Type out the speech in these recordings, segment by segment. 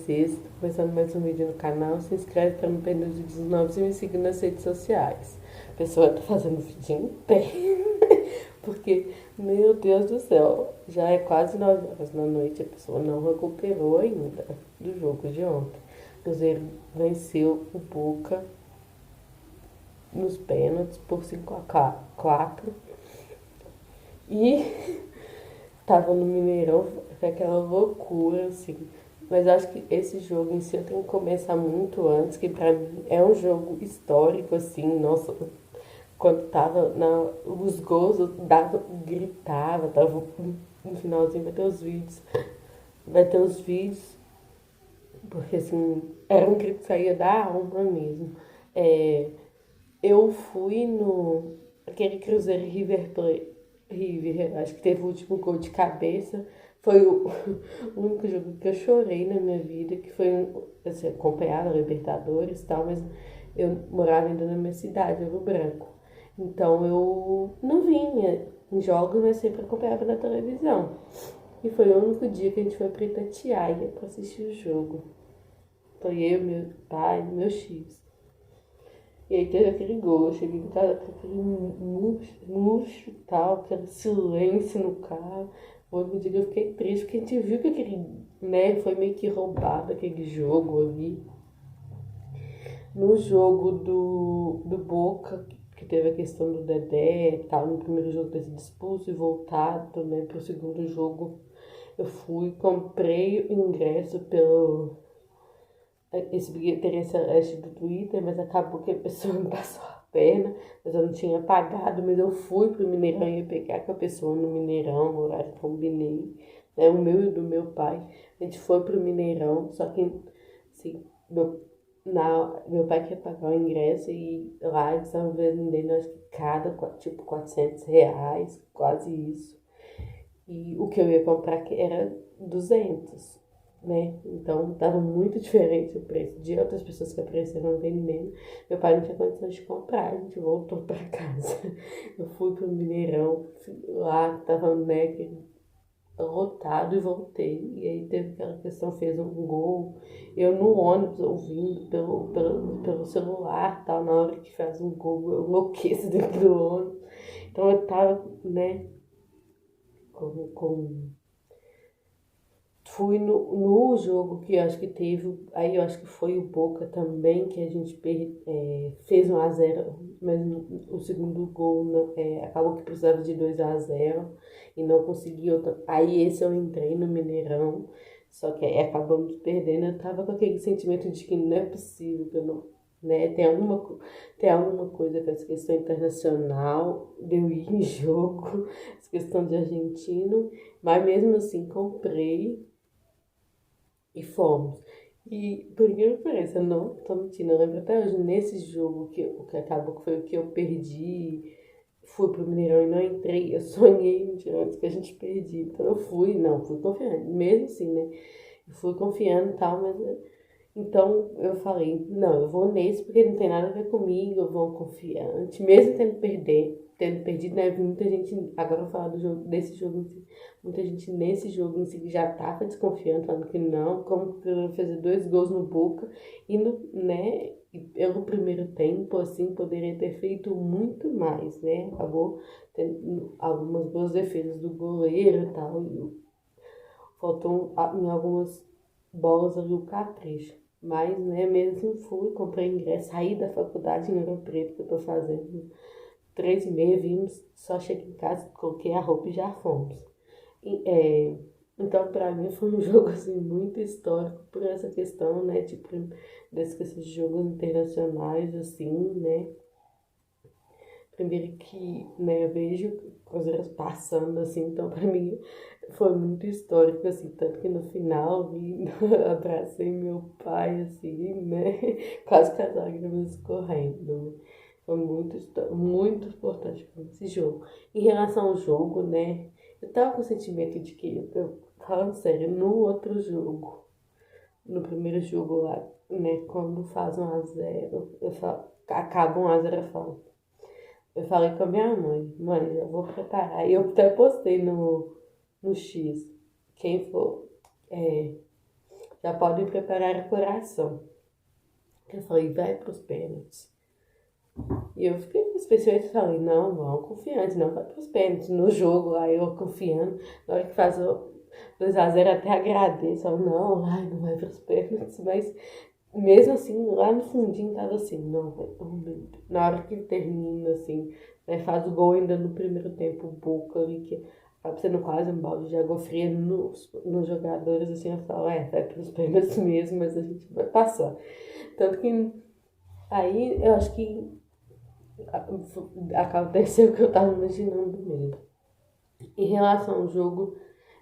vocês. Tô começando mais um vídeo no canal. Se inscreve para não perder os vídeos novos e me seguir nas redes sociais. A pessoa tá fazendo o vídeo em pé. Porque, meu Deus do céu, já é quase 9 horas da noite. A pessoa não recuperou ainda do jogo de ontem. O Cruzeiro venceu o Boca nos pênaltis por 5-4. E tava no Mineirão, foi aquela loucura, assim. Mas acho que esse jogo em si eu tenho que começar muito antes, que pra mim é um jogo histórico, assim, nossa, quando tava os gols, eu gritava, tava no finalzinho, vai ter os vídeos, porque assim, era um grito que saía da alma mesmo. É, eu fui no aquele Cruzeiro River, acho que teve o último gol de cabeça. Foi o único jogo que eu chorei na minha vida, que foi assim, acompanhava a Libertadores e tal, mas eu morava ainda na minha cidade, Ouro Branco. Então eu não vinha em jogos, mas sempre acompanhava na televisão. E foi o único dia que a gente foi pra Itatiaia pra assistir o jogo. Foi eu, meu pai, meus tios. E aí teve aquele gol, eu cheguei em casa com aquele murcho e tal, aquele silêncio no carro. Outro dia eu fiquei triste, porque a gente viu que aquele, né, foi meio que roubado aquele jogo ali. No jogo do Boca, que teve a questão do Dedé e tal, no primeiro jogo ter sido expulso e voltado, né, pro segundo jogo, eu fui, comprei o ingresso pelo esse bilheteria celeste do Twitter, mas acabou que a pessoa me passou a perna, mas eu não tinha pagado, mas eu fui pro Mineirão e ia pegar com a pessoa no Mineirão, no horário que combinei, né, o meu e do meu pai. A gente foi pro Mineirão, só que, assim, meu pai quer pagar o ingresso e lá eles estavam vendendo, acho que cada, tipo, R$ 400, quase isso. E o que eu ia comprar que era 200, né? Então tava muito diferente o preço de outras pessoas que apareceram vendendo. Meu pai não tinha condições de comprar, a gente voltou para casa. Eu fui pro Mineirão, lá tava, né, lotado e voltei. E aí teve aquela questão, fez um gol. Eu no ônibus ouvindo pelo celular, tal, na hora que faz um gol, eu enlouqueço dentro do ônibus. Então eu tava, né, com fui no jogo que eu acho que teve, aí eu acho que foi o Boca também, que a gente fez 1-0, mas o segundo gol acabou que precisava de 2-0 e não conseguiu. Aí esse eu entrei no Mineirão, só que aí acabamos perdendo. Eu tava com aquele sentimento de que não é possível, que eu não, né? Tem alguma coisa com essa questão internacional, de eu ir em jogo, essa questão de argentino, mas mesmo assim comprei e fomos. E por incrível que pareça, eu não tô mentindo, eu lembro até hoje, nesse jogo o que acabou que foi o que eu perdi, fui pro Mineirão e não entrei, eu sonhei antes que a gente perdia. Então eu fui confiando, mesmo assim, né? Eu fui confiando e tal, mas então eu falei, não, eu vou nesse porque não tem nada a ver comigo, eu vou confiante, mesmo tendo perdido, né? Vi muita gente, agora eu vou falar desse jogo em si, muita gente nesse jogo em si que já tava desconfiando, falando que não, como que eu fazer 2 gols no Boca, e né? E pelo primeiro tempo, assim, poderia ter feito muito mais, né? Acabou tendo algumas boas defesas do goleiro e tal, faltou em algumas bolas ali o capricho. Mas, né, mesmo fui, comprei ingresso, saí da faculdade em Ouro Preto, que eu tô fazendo 3h30, vimos, só cheguei em casa, coloquei a roupa e já fomos. Então, pra mim, foi um jogo, assim, muito histórico por essa questão, né, tipo, dessas questões de jogos internacionais, assim, né. Primeiro que, né, eu vejo coisas passando, assim, então pra mim foi muito histórico, assim, tanto que no final vi, abracei meu pai, assim, né, quase com as lágrimas escorrendo. Foi muito importante para esse jogo. Em relação ao jogo, né, eu tava com o sentimento de que, falando sério, no outro jogo, no primeiro jogo lá, né, quando faz 1-0, acaba 1-0, eu falei com a minha mãe, eu vou preparar. E eu até postei no X. Quem for já podem preparar o coração. Eu falei, vai pros pênaltis. E eu fiquei especialmente falei, não, vamos confiante, não vai pros pênaltis. No jogo, aí eu confiando, na hora que faz o 2-0 até agradeço, eu, não, ai, não vai pros pênaltis, mas mesmo assim, lá no fundinho tava assim, não, na hora que termina, assim, né, faz o gol ainda no primeiro tempo, o Boca ali, que acaba sendo quase um balde de água fria nos jogadores, assim, eu falo, vai pros pênaltis mesmo, mas a gente vai passar. Tanto que aí eu acho que aconteceu o que eu tava imaginando mesmo. Em relação ao jogo,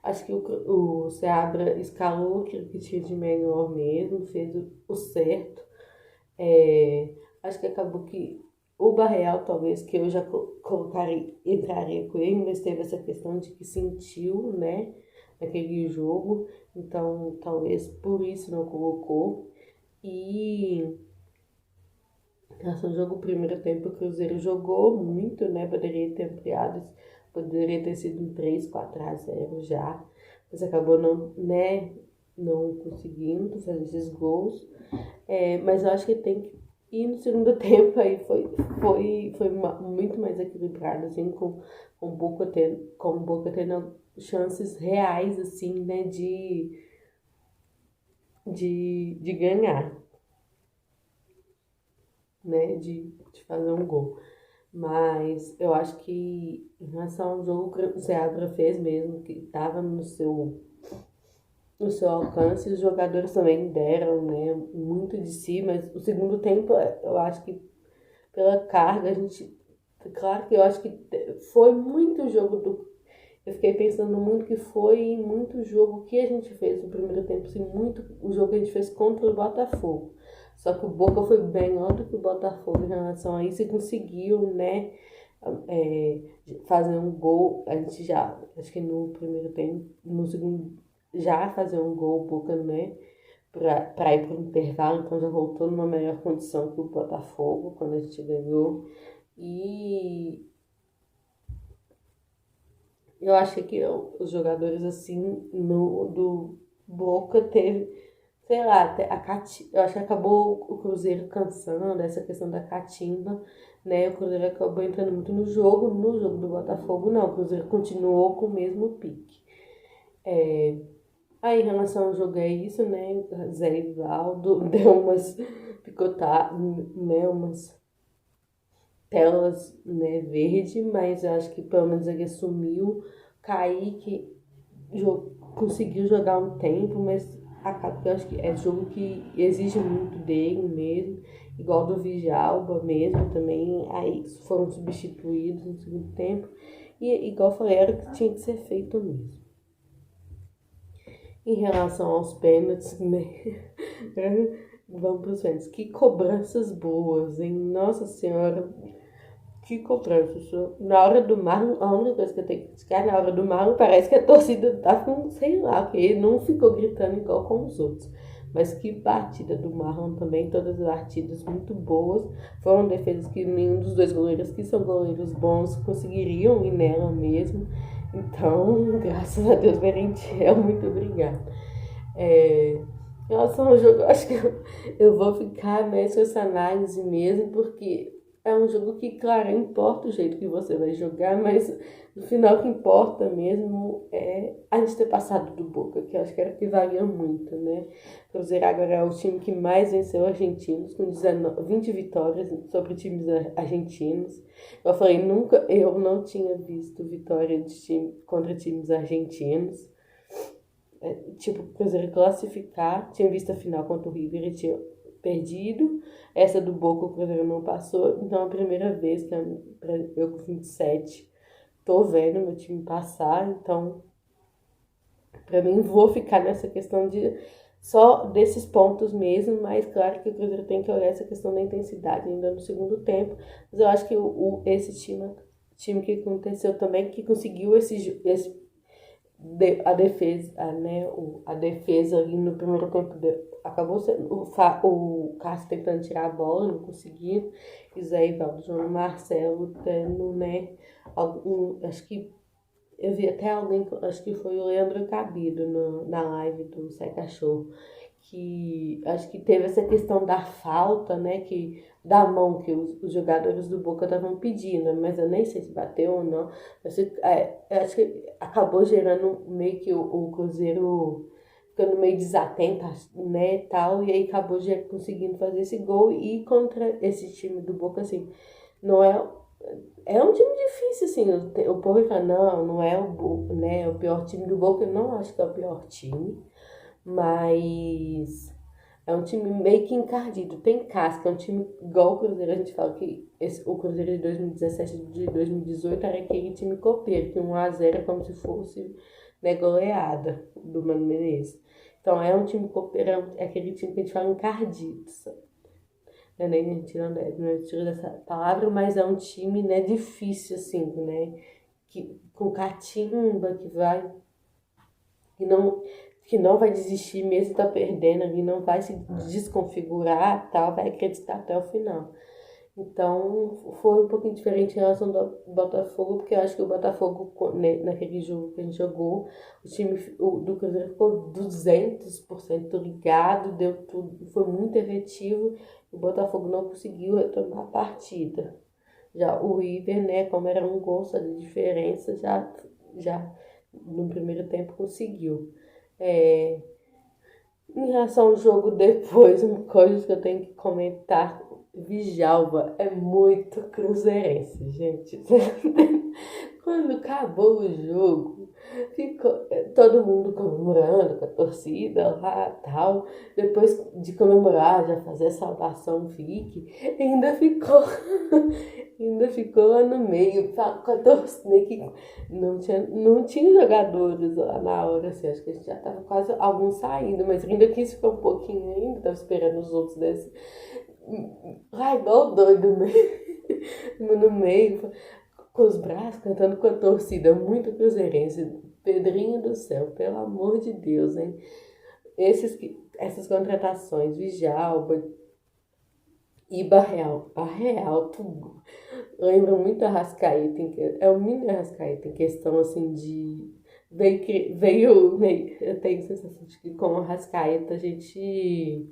acho que o Seabra escalou aquilo que tinha de melhor mesmo, fez o certo. Acho que acabou que o Barreal, talvez, que eu já entraria com ele, mas teve essa questão de que sentiu, né, naquele jogo, então talvez por isso não colocou. E no jogo, o primeiro tempo, o Cruzeiro jogou muito, né? Poderia ter ampliado, poderia ter sido um 3-4-0 já, mas acabou não conseguindo fazer esses gols. Mas eu acho que tem que ir no segundo tempo aí foi muito mais equilibrado, assim, com o Boca tendo chances reais, assim, né, de ganhar, né, de fazer um gol. Mas eu acho que em relação ao jogo que o Seabra fez mesmo, que estava no seu alcance, os jogadores também deram, né, muito de si, mas o segundo tempo eu acho que pela carga a gente. Claro que eu acho que foi muito jogo do. Eu fiquei pensando muito que foi muito jogo que a gente fez no primeiro tempo, assim, muito o jogo que a gente fez contra o Botafogo. Só que o Boca foi bem melhor do que o Botafogo em relação a isso e conseguiu, né, é, fazer um gol. A gente já, acho que no primeiro tempo, no segundo, já fazer um gol, o Boca, né, para ir para o intervalo, então já voltou numa melhor condição que o Botafogo quando a gente ganhou. E eu acho que os jogadores assim do Boca teve, sei lá, eu acho que acabou o Cruzeiro cansando essa questão da catimba, né? O Cruzeiro acabou entrando muito no jogo do Botafogo não, o Cruzeiro continuou com o mesmo pique. Aí em relação ao jogo é isso, né? Zé Ivaldo deu umas picotadas, né? Umas telas, né, verde, mas eu acho que pelo menos ele assumiu. Kaique conseguiu jogar um tempo, mas acaba que eu acho que é jogo que exige muito dele mesmo, igual do Vijalba mesmo também, aí foram substituídos no segundo tempo, e igual eu falei, era o que tinha que ser feito mesmo. Em relação aos pênaltis, né? Vamos para os pênaltis. Que cobranças boas, hein? Nossa Senhora, que cobrança. Na hora do Marlon, a única coisa que eu tenho que criticar, na hora do Marlon, parece que a torcida tá com, sei lá, porque ele não ficou gritando igual com os outros. Mas que partida do Marlon também, todas as partidas muito boas. Foram defesas que nenhum dos dois goleiros, que são goleiros bons, conseguiriam ir nela mesmo. Então, graças a Deus, Merentiel, muito obrigada. Em relação ao jogo, eu acho que eu vou ficar mais com essa análise mesmo, porque é um jogo que, claro, importa o jeito que você vai jogar, mas no final o que importa mesmo é a gente ter passado do Boca, que eu acho que era o que valia muito, né? O Cruzeiro agora é o time que mais venceu argentinos, com 20 vitórias sobre times argentinos. Eu falei, eu não tinha visto vitória de time contra times argentinos. Tipo, o Cruzeiro classificar, tinha visto a final contra o River e tinha perdido. Essa do Boca o Cruzeiro não passou, então é a primeira vez que eu com 27 tô vendo meu time passar, então pra mim vou ficar nessa questão de só desses pontos mesmo, mas claro que o Cruzeiro tem que olhar essa questão da intensidade ainda no segundo tempo, mas eu acho que esse time que aconteceu também, que conseguiu a defesa, a defesa ali no primeiro tempo acabou sendo o Cássio tentando tirar a bola, não conseguindo, e Zé Ivaldo, João Marcelo tendo, né, acho que eu vi até alguém, acho que foi o Leandro Cabido na live do Sai Cachorro, que acho que teve essa questão da falta, né, que da mão que os jogadores do Boca estavam pedindo, mas eu nem sei se bateu ou não. Eu acho que acabou gerando meio que o Cruzeiro ficando meio desatento, né, tal, e aí acabou já conseguindo fazer esse gol e contra esse time do Boca, assim, não é. É um time difícil, assim. O povo fala, não, não é né, o pior time do Boca. Eu não acho que é o pior time, mas é um time meio que encardido. Tem casca, é um time igual o Cruzeiro. A gente fala que o Cruzeiro de 2017 e de 2018 era aquele time copeiro, que 1-0 é como se fosse, né, goleada do Mano Menezes. Então é um time copeiro, é aquele time que a gente fala encardido, sabe? Não é nem tirando, não é tirando essa palavra, mas é um time, né, difícil, assim, né? Com catimba, que não, que não vai desistir mesmo tá perdendo, que não vai se desconfigurar, tal, vai acreditar até o final. Então, foi um pouquinho diferente em relação do Botafogo, porque eu acho que o Botafogo, né, naquele jogo que a gente jogou, do Cruzeiro ficou 200% ligado, deu tudo, foi muito efetivo, o Botafogo não conseguiu retomar a partida. Já o River, né, como era um gol só de diferença, já no primeiro tempo conseguiu. É, Em relação ao jogo depois, uma coisa que eu tenho que comentar, Djalma é muito cruzeirense, gente. Quando acabou o jogo, ficou todo mundo comemorando com a torcida lá e tal. Depois de comemorar, já fazer a saudação Vicky, ainda ficou lá no meio, com a torcida, que não tinha jogadores lá na hora, assim, acho que a gente já tava quase alguns saindo, mas ainda quis ficar um pouquinho ainda, tava esperando os outros desse. Ai, igual doido no meio, com os braços, cantando com a torcida, muito cruzeirense. Pedrinho do céu, pelo amor de Deus, hein? Essas contratações, Djalma e Barreal, tudo. Lembra muito a Arrascaeta, é o mini Arrascaeta em questão, assim, de... Eu tenho a sensação de que com o Arrascaeta a gente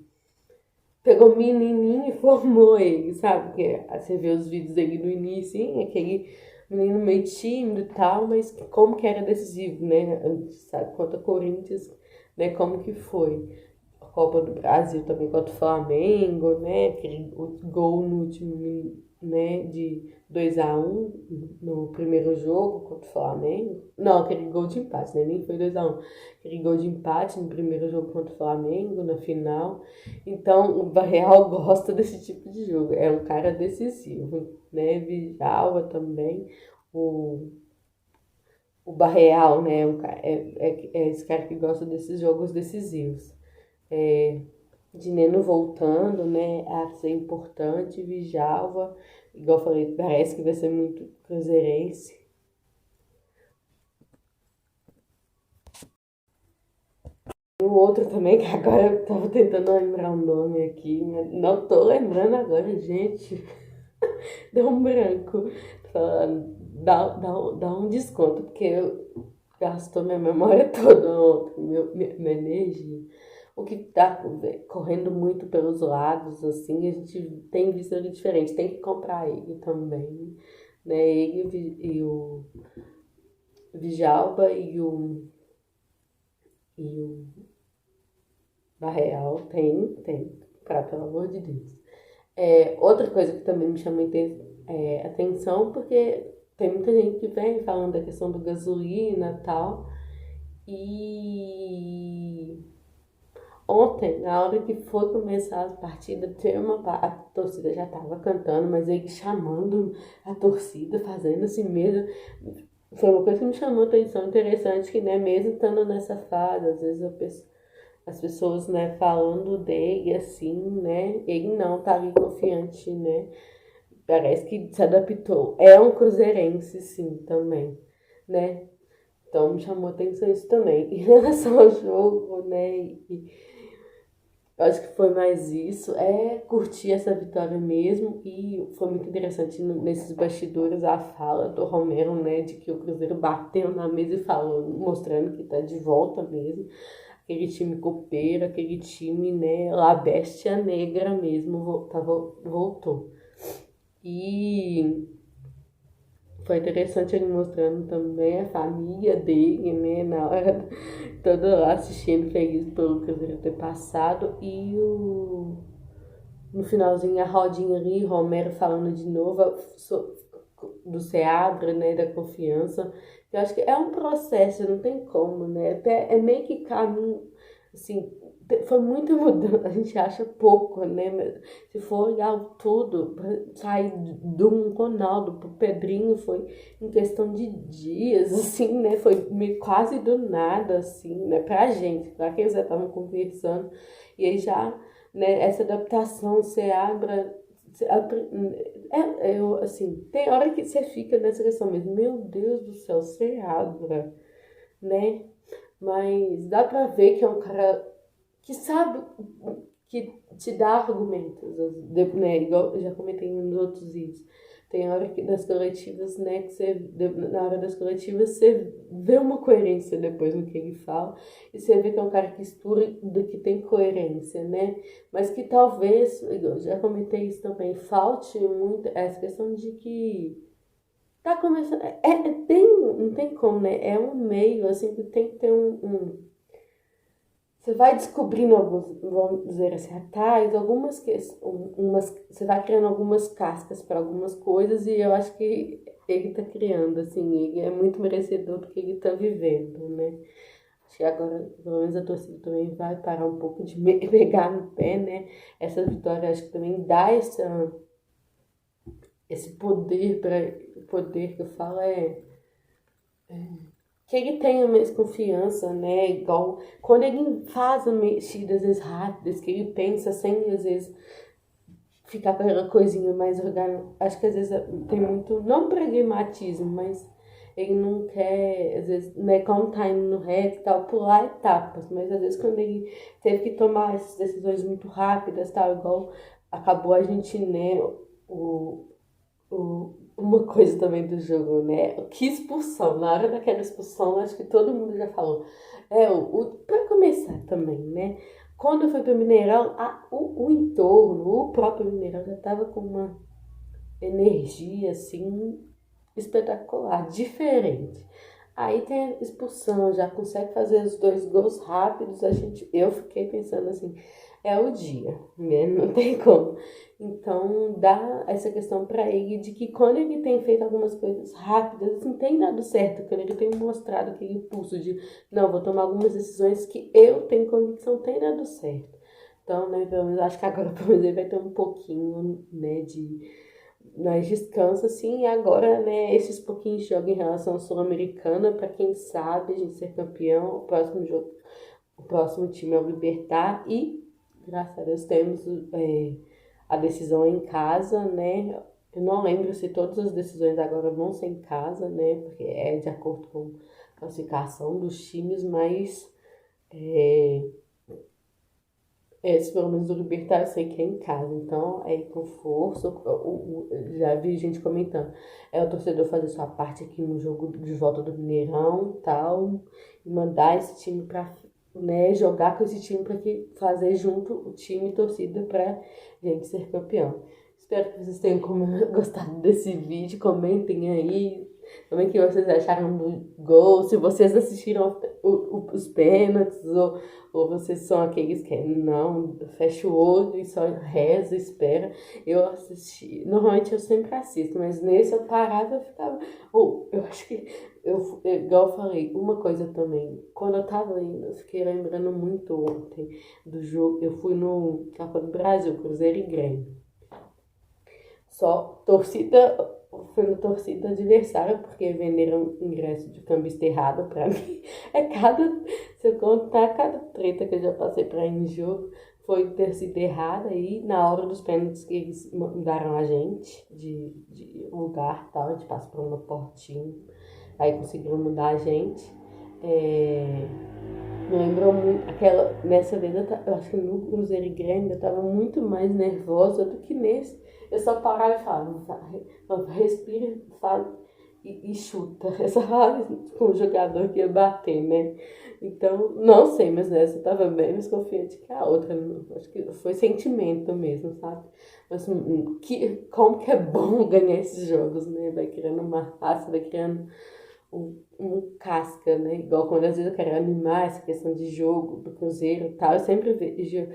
pegou menininho e formou ele, sabe? Porque você vê os vídeos dele no início, hein? Aquele menino meio tímido e tal, mas como que era decisivo, né? Sabe? Contra o Corinthians, né? Como que foi. A Copa do Brasil também contra o Flamengo, né? Aquele gol no último, né? De 2-1 no primeiro jogo contra o Flamengo. Não, aquele gol de empate, né? Nem foi 2-1. Aquele gol de empate no primeiro jogo contra o Flamengo, na final. Então, o Barreal gosta desse tipo de jogo. É um cara decisivo, né? Djalma também. O, o Barreal, né? É esse cara que gosta desses jogos decisivos. É, Dineno voltando, né? A ser importante. Djalma, igual eu falei, parece que vai ser muito cruzeirense. O outro também, que agora eu tava tentando lembrar o nome aqui, mas não tô lembrando agora, gente. Deu um branco. Falando, dá um desconto, porque gastou minha memória toda ontem, minha energia. O que tá correndo muito pelos lados, assim, a gente tem visto ele diferente. Tem que comprar ele também, né? Ele e o Djalma e o Barreal tem, pra, pelo amor de Deus. Outra coisa que também me chama atenção, porque tem muita gente que vem falando da questão do gasolina e tal. E ontem, na hora que foi começar a partida, a torcida já estava cantando, mas ele chamando a torcida, fazendo assim mesmo. Foi uma coisa que me chamou a atenção, interessante, que, né, mesmo estando nessa fase, às vezes as pessoas, né, falando dele assim, né, ele não tá ali confiante, né, parece que se adaptou. É um cruzeirense, sim, também, né, então me chamou a atenção isso também. Em relação ao jogo, né, eu acho que foi mais isso, curtir essa vitória mesmo, e foi muito interessante nesses bastidores a fala do Romero, né, de que o Cruzeiro bateu na mesa e falou, mostrando que tá de volta mesmo. aquele time copeiro, aquele time, né, La Bestia Negra mesmo, voltou. E foi interessante ele mostrando também a família dele, né, na hora, todo lá assistindo, feliz pelo Cruzeiro ter passado. E no finalzinho, a rodinha ali, Romero falando de novo do Seabra, né, da confiança. Eu acho que é um processo, não tem como, né? Até é meio que caminho, assim, foi muita mudança, a gente acha pouco, né? Mas se for olhar tudo, pra sair de um Ronaldo pro Pedrinho foi em questão de dias, assim, né? Foi meio quase do nada, assim, né? Pra gente, lá que eles já estavam conversando, e aí já, né, essa adaptação, Seabra. Eu, assim, tem hora que você fica nessa questão mesmo, meu Deus do céu, Seabra, né? Mas dá pra ver que é um cara que sabe, que te dá argumentos, né? Igual eu já comentei nos outros vídeos. Tem hora que das coletivas, né, que na hora das coletivas você vê uma coerência depois no que ele fala, e você vê que é um cara que estuda, que tem coerência, né? Mas que talvez, eu já comentei isso também, falte muito essa questão de que tá começando, não tem como, né? É um meio, assim, que tem que ter você vai descobrindo alguns, vamos dizer assim, atalhos, você vai criando algumas cascas para algumas coisas, e eu acho que ele tá criando, assim, ele é muito merecedor do que ele tá vivendo, né? Acho que agora, pelo menos a torcida também vai parar um pouco de pegar no pé, né? Essa vitória acho que também dá esse poder o poder que eu falo que ele tenha mais confiança, né? Igual quando ele faz mexidas às vezes rápidas, que ele pensa sem às vezes ficar com aquela coisinha mais orgânica. Acho que às vezes tem muito, não pragmatismo, mas ele não quer, às vezes, né, como tá indo no reto e tal, pular etapas, mas às vezes quando ele teve que tomar essas decisões muito rápidas, tal, igual acabou a gente, né, uma coisa também do jogo, né? Que expulsão. Na hora daquela expulsão, acho que todo mundo já falou. Pra começar também, né? Quando eu fui pro Mineirão, o entorno, o próprio Mineirão já tava com uma energia, assim, espetacular, diferente. Aí tem a expulsão, já consegue fazer os 2 gols rápidos. Eu fiquei pensando assim, é o dia, né? Não tem como. Então dá essa questão para ele de que quando ele tem feito algumas coisas rápidas, não tem dado certo, quando ele tem mostrado aquele impulso de não, vou tomar algumas decisões que eu tenho convicção tem dado certo. Então, né, pelo menos acho que agora pelo menos ele vai ter um pouquinho, né, de nós descansa, assim, e agora, né, esses pouquinhos de jogo em relação à Sul-Americana, para quem sabe a gente ser campeão, o próximo jogo, o próximo time é o Libertad, e graças a Deus temos a decisão em casa, né, eu não lembro se todas as decisões agora vão ser em casa, né, porque é de acordo com a classificação dos times, mas esse, pelo menos o Libertad, eu sei que é em casa, então é com força. Já vi gente comentando. É o torcedor fazer sua parte aqui no jogo de volta do Mineirão tal, e mandar esse time pra, né, jogar com esse time para fazer junto o time e torcida pra gente ser campeão. Espero que vocês tenham gostado desse vídeo. Comentem aí também o que vocês acharam do gol, se vocês assistiram os pênaltis, ou vocês são aqueles que não, fecha o olho e só reza, espera. Eu assisti, normalmente eu sempre assisto, mas nesse eu parava e ficava. Eu acho que, igual eu falei, uma coisa também, quando eu tava indo, eu fiquei lembrando muito ontem do jogo, eu fui no Copa do Brasil, Cruzeiro e Grêmio. Só torcida, foi no torcida adversária, porque venderam ingresso de cambista errado pra mim. Se eu contar cada treta que eu já passei pra ir em jogo, foi torcida errada. E na hora dos pênaltis que eles mudaram a gente de lugar e tal, a gente passa por uma portinha, aí conseguiram mudar a gente. Me lembrou muito nessa vez eu acho que no Cruzeiro e Grêmio eu tava muito mais nervosa do que nesse. Eu só parava e falava, respira, fala. e chuta. Essa com o jogador que ia bater, né? Então, não sei, mas nessa eu tava bem mais confiante que a outra. Acho que foi sentimento mesmo, sabe? Mas como que é bom ganhar esses jogos, né? Vai criando uma raça, vai criando um casca, né? Igual quando às vezes eu quero animar essa questão de jogo do Cruzeiro e tal. Eu sempre vejo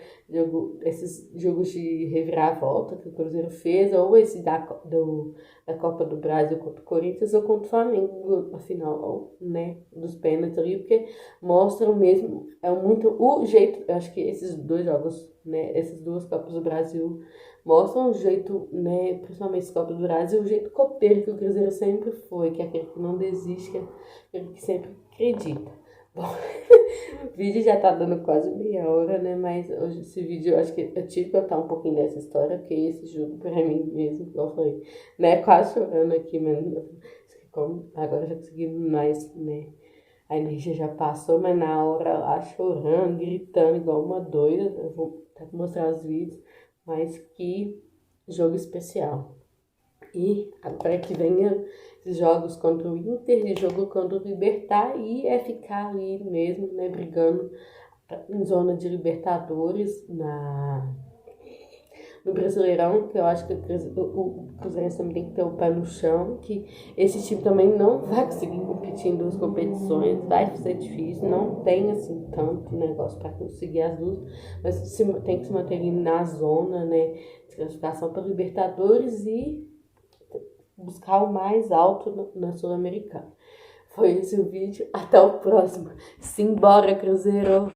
esses jogos de reviravolta que o Cruzeiro fez, ou esse da Copa do Brasil contra o Corinthians ou contra o Flamengo, afinal, né? Dos pênaltis ali, porque mostram mesmo, é muito o jeito, eu acho que esses dois jogos, né? Essas duas Copas do Brasil mostram o jeito, né, principalmente esse Copa do Brasil, o jeito copeiro que o Cruzeiro sempre foi, que é aquele que não desiste, que é aquele que sempre acredita. Bom, o vídeo já tá dando quase meia hora, né, mas hoje esse vídeo, eu acho que eu tive que contar um pouquinho dessa história, porque esse jogo pra mim mesmo, igual eu falei, né, quase chorando aqui, mas como agora eu já consegui mais, né, a energia já passou, mas na hora lá chorando, gritando igual uma doida, eu vou até mostrar os vídeos, mas que jogo especial. E agora que venha esses jogos contra o Inter e jogo contra o Libertad, e é ficar ali mesmo, né, brigando em zona de Libertadores no Brasileirão, que eu acho que o Cruzeiro também tem que ter o pé no chão, que esse time também não vai conseguir competir em duas competições, vai ser difícil, não tem assim tanto negócio para conseguir as duas, mas tem que se manter ali na zona, né, de classificação para Libertadores e buscar o mais alto na Sul-Americana. Foi esse o vídeo, até o próximo. Simbora, Cruzeiro!